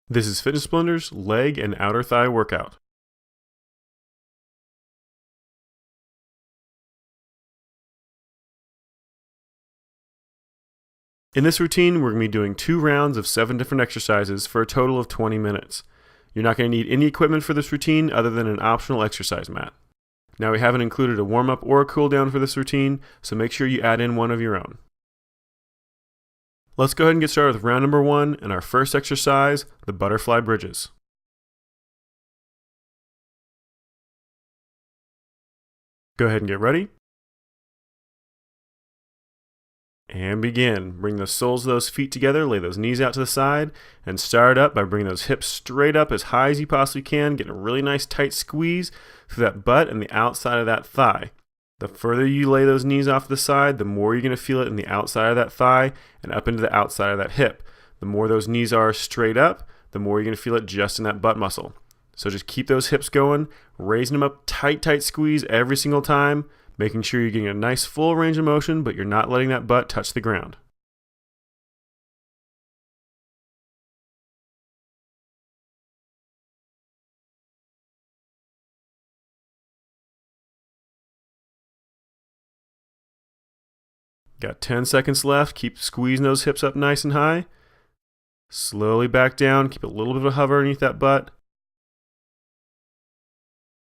This is Fitness Blender's leg and outer thigh workout. In this routine, we're going to be doing 2 rounds of 7 different exercises for a total of 20 minutes. You're not going to need any equipment for this routine other than an optional exercise mat. Now, we haven't included a warm-up or a cool-down for this routine, so make sure you add in one of your own. Let's go ahead and get started with round number 1 and our first exercise, the butterfly bridges. Go ahead and get ready. And begin. Bring the soles of those feet together, lay those knees out to the side, and start up by bringing those hips straight up as high as you possibly can, getting a really nice tight squeeze through that butt and the outside of that thigh. The further you lay those knees off to the side, the more you're going to feel it in the outside of that thigh and up into the outside of that hip. The more those knees are straight up, the more you're going to feel it just in that butt muscle. So just keep those hips going, raising them up, tight squeeze every single time, making sure you're getting a nice full range of motion, but you're not letting that butt touch the ground. Got 10 seconds left. Keep squeezing those hips up nice and high. Slowly back down. Keep a little bit of a hover underneath that butt.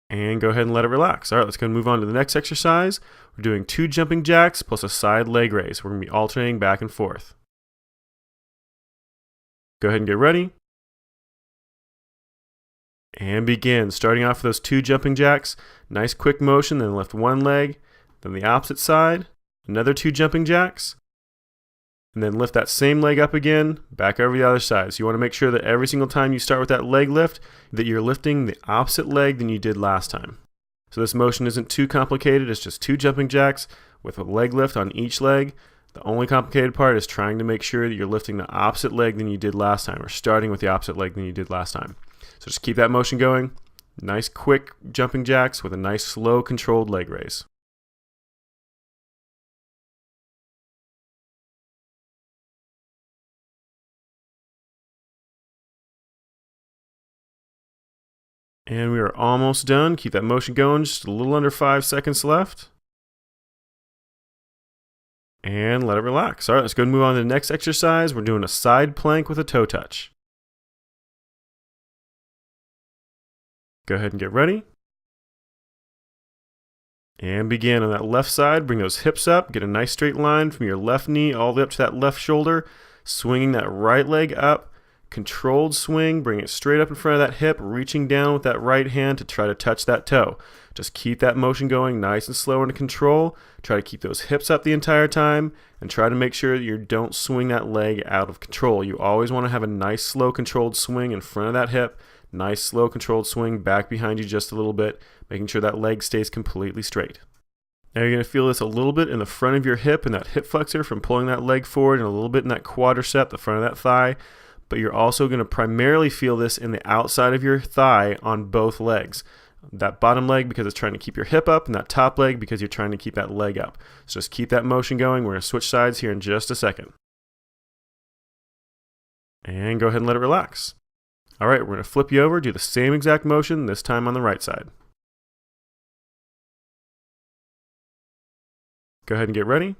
And go ahead and let it relax. All right, let's go and move on to the next exercise. We're doing 2 jumping jacks plus a side leg raise. We're going to be alternating back and forth. Go ahead and get ready. And begin. Starting off with those 2 jumping jacks. Nice quick motion, then lift one leg, then the opposite side. Another 2 jumping jacks. And then lift that same leg up again, back over the other side. So you want to make sure that every single time you start with that leg lift, that you're lifting the opposite leg than you did last time. So this motion isn't too complicated. It's just 2 jumping jacks with a leg lift on each leg. The only complicated part is trying to make sure that you're lifting the opposite leg than you did last time, or starting with the opposite leg than you did last time. So just keep that motion going. Nice quick jumping jacks with a nice slow controlled leg raise. And we are almost done. Keep that motion going, just a little under 5 seconds left. And let it relax. All right, let's go and move on to the next exercise. We're doing a side plank with a toe touch. Go ahead and get ready. And begin on that left side. Bring those hips up. Get a nice straight line from your left knee all the way up to that left shoulder. Swinging that right leg up. Controlled swing, bring it straight up in front of that hip, reaching down with that right hand to try to touch that toe. Just keep that motion going nice and slow under control. Try to keep those hips up the entire time and try to make sure that you don't swing that leg out of control. You always want to have a nice slow controlled swing in front of that hip, nice slow controlled swing back behind you just a little bit, making sure that leg stays completely straight. Now you're going to feel this a little bit in the front of your hip and that hip flexor from pulling that leg forward, and a little bit in that quadricep, the front of that thigh. But you're also going to primarily feel this in the outside of your thigh on both legs. That bottom leg because it's trying to keep your hip up, and that top leg because you're trying to keep that leg up. So just keep that motion going. We're going to switch sides here in just a second. And go ahead and let it relax. All right, we're going to flip you over, do the same exact motion, this time on the right side. Go ahead and get ready.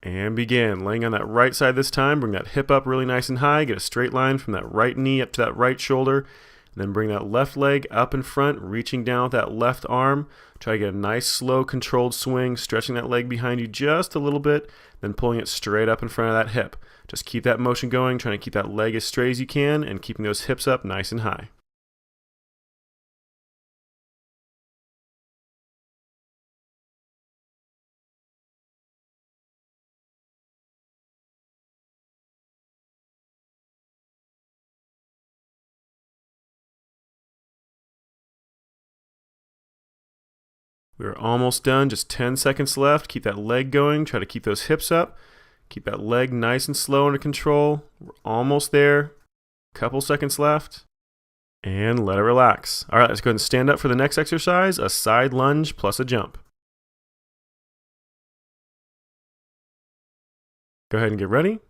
And begin. Laying on that right side this time, bring that hip up really nice and high, get a straight line from that right knee up to that right shoulder, and then bring that left leg up in front, reaching down with that left arm. Try to get a nice slow controlled swing, stretching that leg behind you just a little bit, then pulling it straight up in front of that hip. Just keep that motion going, trying to keep that leg as straight as you can and keeping those hips up nice and high. We're almost done, just 10 seconds left. Keep that leg going, try to keep those hips up. Keep that leg nice and slow under control. We're almost there. Couple seconds left. And let it relax. All right, let's go ahead and stand up for the next exercise, a side lunge plus a jump. Go ahead and get ready.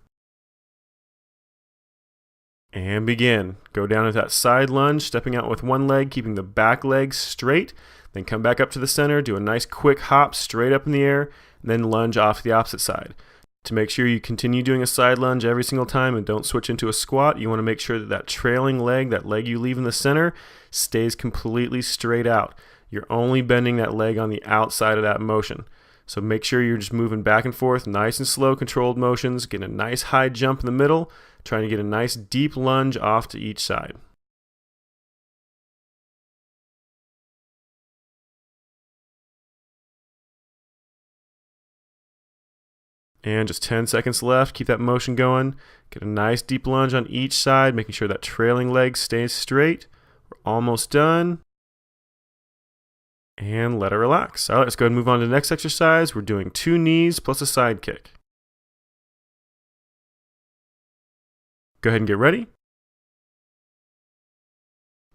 And begin. Go down into that side lunge, stepping out with one leg, keeping the back leg straight. Then come back up to the center, do a nice quick hop straight up in the air, and then lunge off to the opposite side. To make sure you continue doing a side lunge every single time and don't switch into a squat, you want to make sure that that trailing leg, that leg you leave in the center, stays completely straight out. You're only bending that leg on the outside of that motion. So make sure you're just moving back and forth, nice and slow, controlled motions, getting a nice high jump in the middle, trying to get a nice deep lunge off to each side. And just 10 seconds left. Keep that motion going. Get a nice deep lunge on each side, making sure that trailing leg stays straight. We're almost done. And let it relax. All right, let's go ahead and move on to the next exercise. We're doing 2 knees plus a side kick. Go ahead and get ready.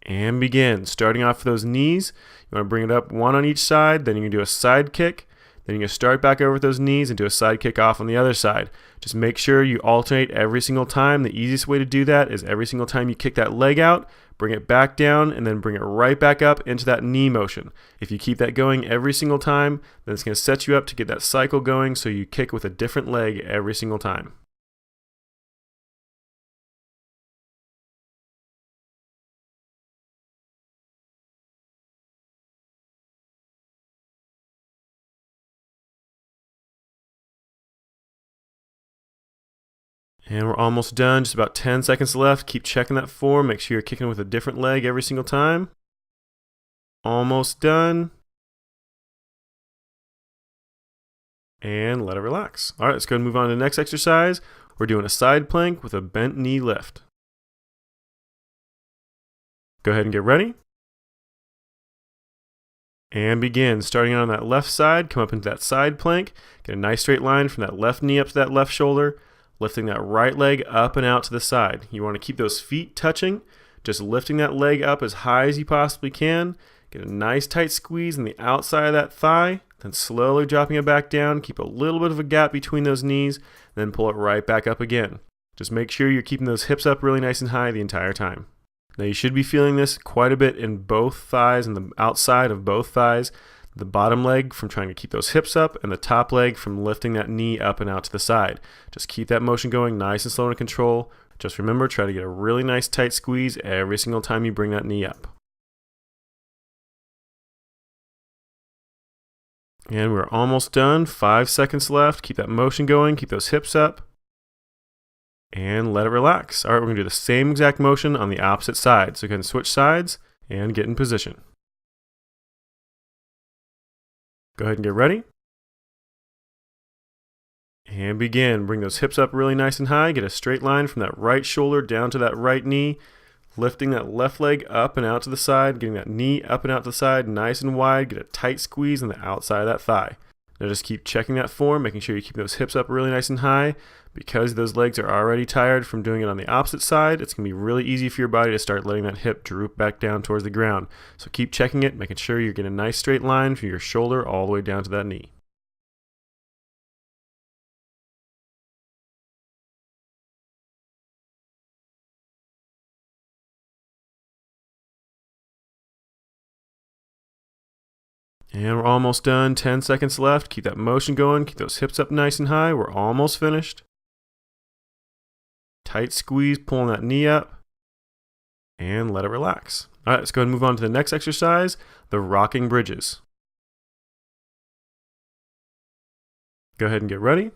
And begin. Starting off with those knees, you want to bring it up one on each side, then you're going to do a side kick. Then you're going to start back over with those knees and do a side kick off on the other side. Just make sure you alternate every single time. The easiest way to do that is every single time you kick that leg out, bring it back down and then bring it right back up into that knee motion. If you keep that going every single time, then it's going to set you up to get that cycle going so you kick with a different leg every single time. And we're almost done, just about 10 seconds left. Keep checking that form. Make sure you're kicking with a different leg every single time. Almost done. And let it relax. All right, let's go and move on to the next exercise. We're doing a side plank with a bent knee lift. Go ahead and get ready. And begin. Starting on that left side, come up into that side plank. Get a nice straight line from that left knee up to that left shoulder. Lifting that right leg up and out to the side. You want to keep those feet touching, just lifting that leg up as high as you possibly can. Get a nice tight squeeze on the outside of that thigh, then slowly dropping it back down. Keep a little bit of a gap between those knees, then pull it right back up again. Just make sure you're keeping those hips up really nice and high the entire time. Now you should be feeling this quite a bit in both thighs and the outside of both thighs. The bottom leg from trying to keep those hips up, and the top leg from lifting that knee up and out to the side. Just keep that motion going nice and slow and control. Just remember, try to get a really nice tight squeeze every single time you bring that knee up. And we're almost done. 5 seconds left. Keep that motion going. Keep those hips up. And let it relax. All right, we're going to do the same exact motion on the opposite side. So go ahead and switch sides and get in position. Go ahead and get ready. And begin. Bring those hips up really nice and high. Get a straight line from that right shoulder down to that right knee. Lifting that left leg up and out to the side. Getting that knee up and out to the side nice and wide. Get a tight squeeze on the outside of that thigh. Now just keep checking that form, making sure you keep those hips up really nice and high. Because those legs are already tired from doing it on the opposite side, it's going to be really easy for your body to start letting that hip droop back down towards the ground. So keep checking it, making sure you're getting a nice straight line from your shoulder all the way down to that knee. And we're almost done. 10 seconds left. Keep that motion going. Keep those hips up nice and high. We're almost finished. Tight squeeze, pulling that knee up. And let it relax. All right, let's go ahead and move on to the next exercise, the rocking bridges. Go ahead and get ready.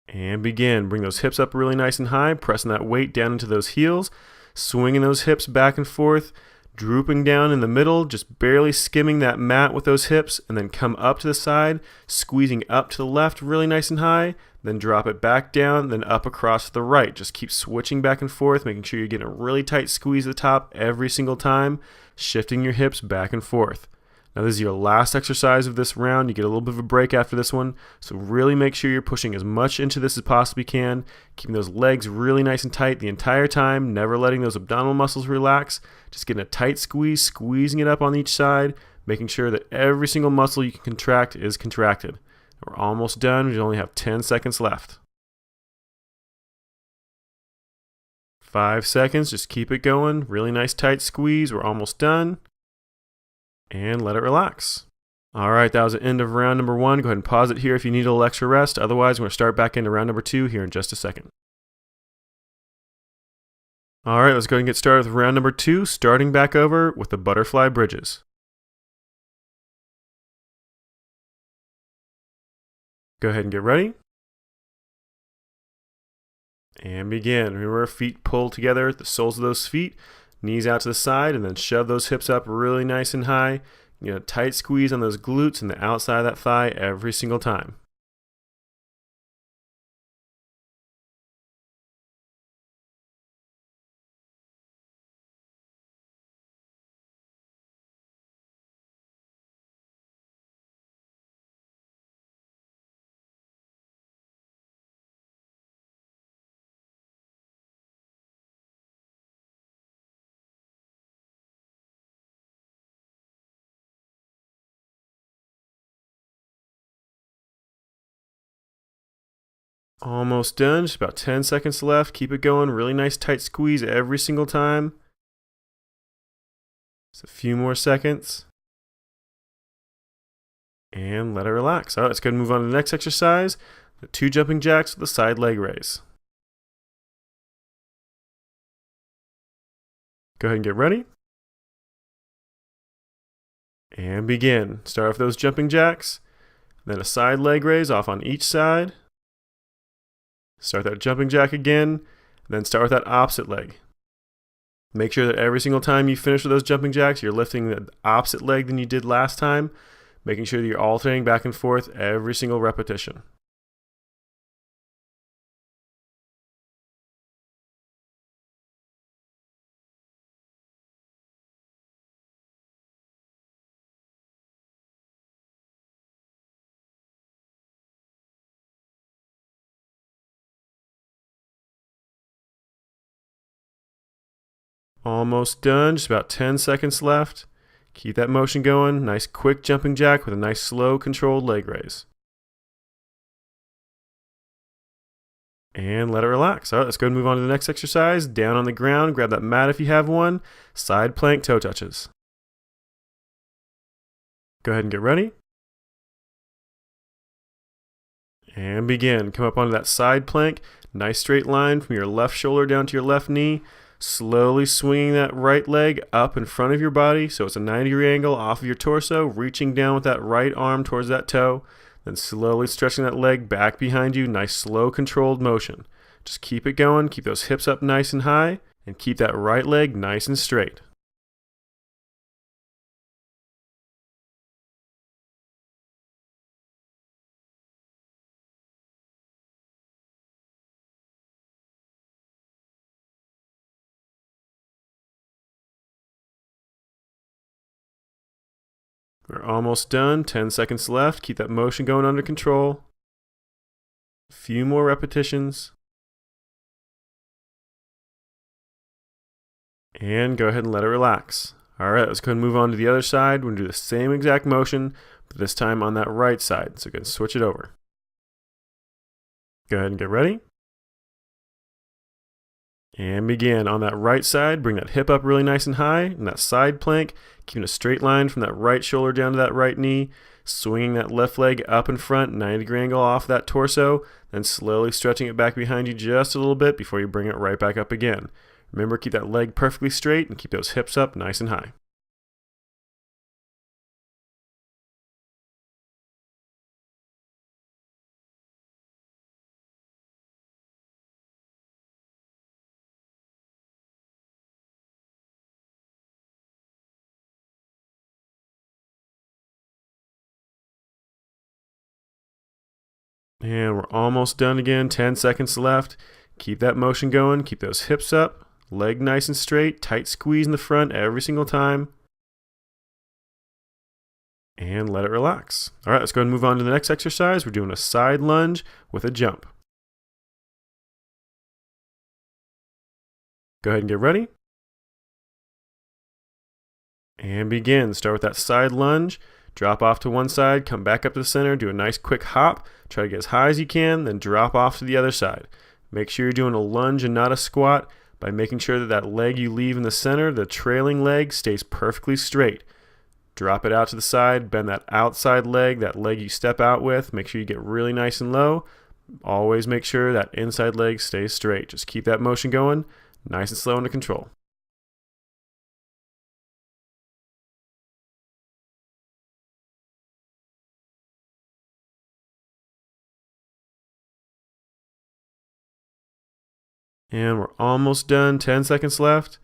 And begin. Bring those hips up really nice and high, pressing that weight down into those heels, swinging those hips back and forth, drooping down in the middle, just barely skimming that mat with those hips, and then come up to the side, squeezing up to the left really nice and high, then drop it back down, then up across to the right. Just keep switching back and forth, making sure you're getting a really tight squeeze at the top every single time, shifting your hips back and forth. Now this is your last exercise of this round. You get a little bit of a break after this one, so really make sure you're pushing as much into this as possibly can, keeping those legs really nice and tight the entire time, never letting those abdominal muscles relax, just getting a tight squeeze, squeezing it up on each side, making sure that every single muscle you can contract is contracted. We're almost done. We only have 10 seconds left. 5 seconds, just keep it going. Really nice tight squeeze. We're almost done. And let it relax. All right, that was the end of round number 1. Go ahead and pause it here if you need a little extra rest. Otherwise, we're going to start back into round number 2 here in just a second. All right, let's go ahead and get started with round number 2, starting back over with the butterfly bridges. Go ahead and get ready. And begin. Remember, feet pull together, the soles of those feet, knees out to the side, and then shove those hips up really nice and high. Tight squeeze on those glutes and the outside of that thigh every single time. Almost done, just about 10 seconds left. Keep it going, really nice tight squeeze every single time. Just a few more seconds. And let it relax. All right, let's go ahead and move on to the next exercise, the 2 jumping jacks with the side leg raise. Go ahead and get ready. And begin. Start off those jumping jacks, then a side leg raise off on each side. Start that jumping jack again, then start with that opposite leg. Make sure that every single time you finish with those jumping jacks, you're lifting the opposite leg than you did last time, making sure that you're alternating back and forth every single repetition. Almost done, just about 10 seconds left. Keep that motion going. Nice quick jumping jack with a nice slow controlled leg raise. And let it relax. All right, let's go and move on to the next exercise. Down on the ground, grab that mat if you have one. Side plank toe touches. Go ahead and get ready. And begin. Come up onto that side plank. Nice straight line from your left shoulder down to your left knee. Slowly swinging that right leg up in front of your body so it's a 90-degree angle off of your torso, reaching down with that right arm towards that toe, then slowly stretching that leg back behind you. Nice slow controlled motion. Just keep it going, keep those hips up nice and high, and keep that right leg nice and straight. We're almost done. 10 seconds left. Keep that motion going under control. A few more repetitions. And go ahead and let it relax. All right, let's go ahead and move on to the other side. We're going to do the same exact motion, but this time on that right side. So go ahead and switch it over. Go ahead and get ready. And begin. On that right side, bring that hip up really nice and high. And that side plank, keeping a straight line from that right shoulder down to that right knee. Swinging that left leg up in front, 90-degree angle off that torso. Then slowly stretching it back behind you just a little bit before you bring it right back up again. Remember, keep that leg perfectly straight and keep those hips up nice and high. And we're almost done again. 10 seconds left. Keep that motion going. Keep those hips up. Leg nice and straight. Tight squeeze in the front every single time. And let it relax. All right, let's go ahead and move on to the next exercise. We're doing a side lunge with a jump. Go ahead and get ready. And begin. Start with that side lunge. Drop off to one side, come back up to the center, do a nice quick hop. Try to get as high as you can, then drop off to the other side. Make sure you're doing a lunge and not a squat. by making sure that that leg you leave in the center, the trailing leg, stays perfectly straight. Drop it out to the side, bend that outside leg, that leg you step out with. Make sure you get really nice and low. Always make sure that inside leg stays straight. Just keep that motion going, nice and slow under control. And we're almost done, 10 seconds left.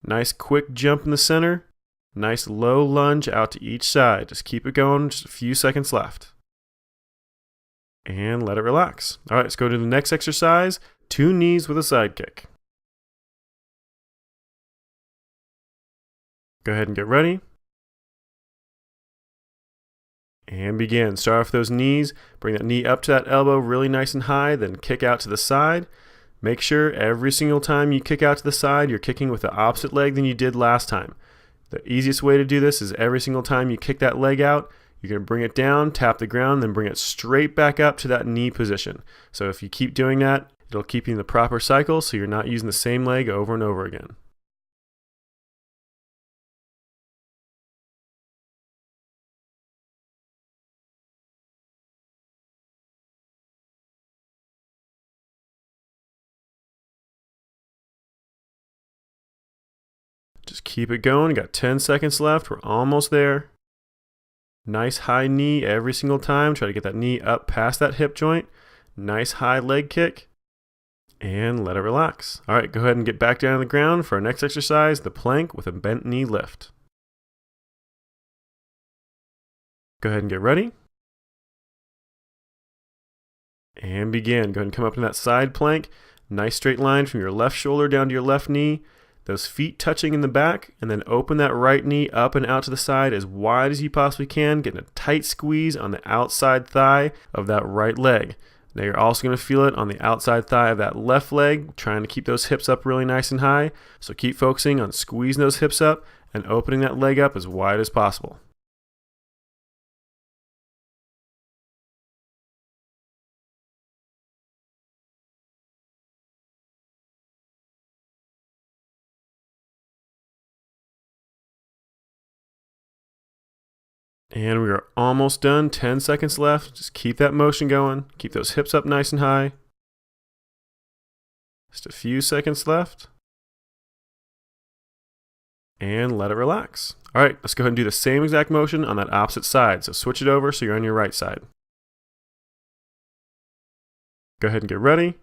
Nice quick jump in the center. Nice low lunge out to each side. Just keep it going, just a few seconds left. And let it relax. All right, let's go to the next exercise, 2 knees with a side kick. Go ahead and get ready. And begin. Start off with those knees. Bring that knee up to that elbow really nice and high, then kick out to the side. Make sure every single time you kick out to the side, you're kicking with the opposite leg than you did last time. The easiest way to do this is every single time you kick that leg out, you're going to bring it down, tap the ground, then bring it straight back up to that knee position. So if you keep doing that, it'll keep you in the proper cycle so you're not using the same leg over and over again. Just keep it going. Got 10 seconds left. We're almost there. Nice high knee every single time. Try to get that knee up past that hip joint. Nice high leg kick. And let it relax. All right, go ahead and get back down on the ground for our next exercise, the plank with a bent knee lift. Go ahead and get ready. And begin. Go ahead and come up in that side plank. Nice straight line from your left shoulder down to your left knee. Those feet touching in the back, and then open that right knee up and out to the side as wide as you possibly can, getting a tight squeeze on the outside thigh of that right leg. Now you're also going to feel it on the outside thigh of that left leg, trying to keep those hips up really nice and high. So keep focusing on squeezing those hips up and opening that leg up as wide as possible. And we are almost done, 10 seconds left. Just keep that motion going. Keep those hips up nice and high. Just a few seconds left. And let it relax. All right, let's go ahead and do the same exact motion on that opposite side. So switch it over so you're on your right side. Go ahead and get ready.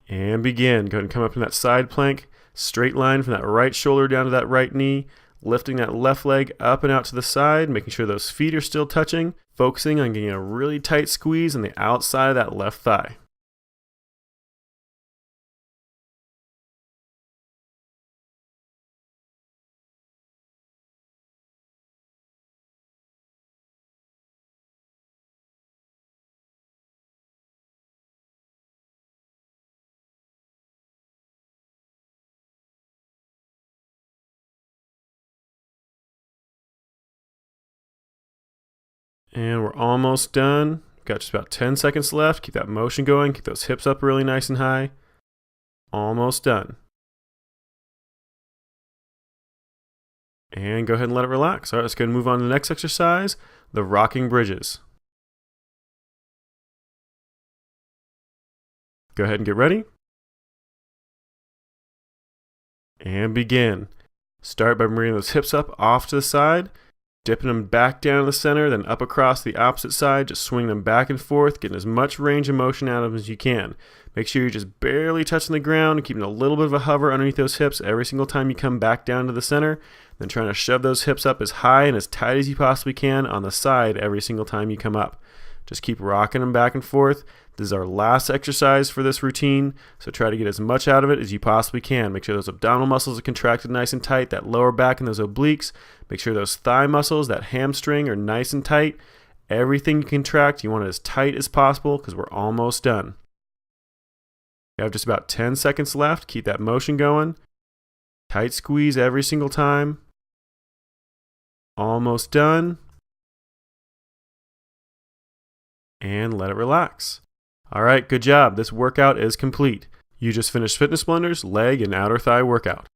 And begin. Go ahead and come up in that side plank. Straight line from that right shoulder down to that right knee. Lifting that left leg up and out to the side, making sure those feet are still touching, focusing on getting a really tight squeeze on the outside of that left thigh. And we're almost done. Got just about 10 seconds left. Keep that motion going. Keep those hips up really nice and high. Almost done. And go ahead and let it relax. All right, let's go and move on to the next exercise, the rocking bridges. Go ahead and get ready. And begin. Start by bringing those hips up off to the side. Dipping them back down to the center, then up across the opposite side. Just swing them back and forth, getting as much range of motion out of them as you can. Make sure you're just barely touching the ground and keeping a little bit of a hover underneath those hips every single time you come back down to the center. Then trying to shove those hips up as high and as tight as you possibly can on the side every single time you come up. Just keep rocking them back and forth. This is our last exercise for this routine, so try to get as much out of it as you possibly can. Make sure those abdominal muscles are contracted nice and tight, that lower back and those obliques. Make sure those thigh muscles, that hamstring, are nice and tight. Everything you contract, you want it as tight as possible because we're almost done. You have just about 10 seconds left. Keep that motion going. Tight squeeze every single time. Almost done. And let it relax. All right, good job. This workout is complete. You just finished Fitness Blender's leg and outer thigh workout.